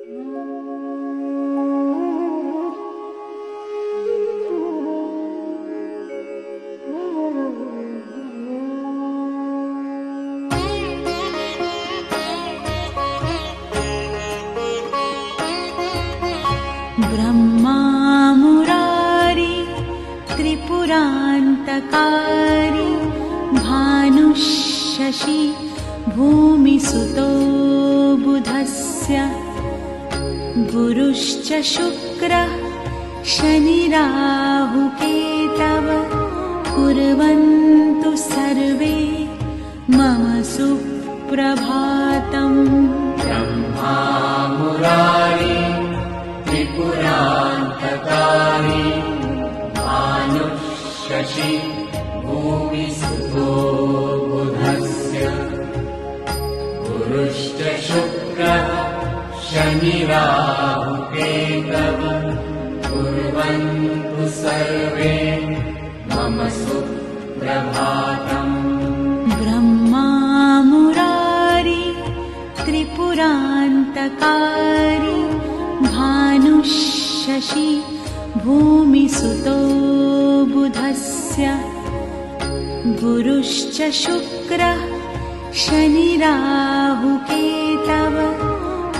ब्रह्मा मुरारी त्रिपुरान्तकारी भानुशशि भूमिसुतो बुधस्य गुरुश्च शुक्रः शनिराहुकेतव कुर्वन्तु सर्वे मम सुप्रभातम्। ब्रह्मा मुरारी त्रिपुरान्तकारी भानुशशि भूमिसुतो बुधस्य गुरुश्च शुक्रः शनिराहुकेतव कुर्वन्तु सर्वे मम सुप्रभातम्। ब्रह्मा मुरारी त्रिपुरान्तकारी भानुशशि भूमिसुतो बुधस्य गुरुश्च शुक्रः शनिराहुकेतव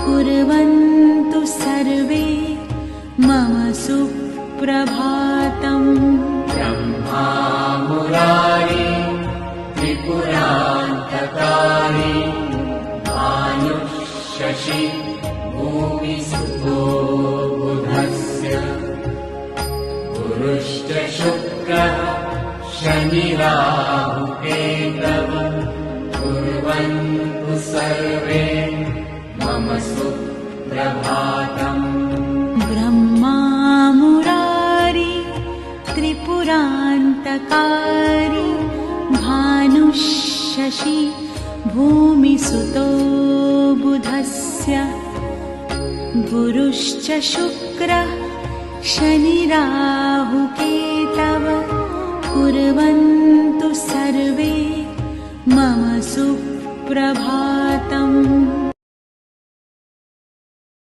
कुर्वन्तु सर्वे मम सुप्रभातम्। ब्रह्मा मुरारी त्रिपुरान्तकारी भानुशशि भूमिसुतो बुधस्य गुरुश्च शुक्रः शनिराहुकेतव कुर्वन्तु सर्वे मम सुप्रभातम्। ब्रह्मा मुरारी त्रिपुरान्तकारी भानुशशि भूमिसुतो बुधस्य गुरुश्च शुक्रः शनिराहुकेतव कुर्वन्तु सर्वे मम सुप्रभातम्।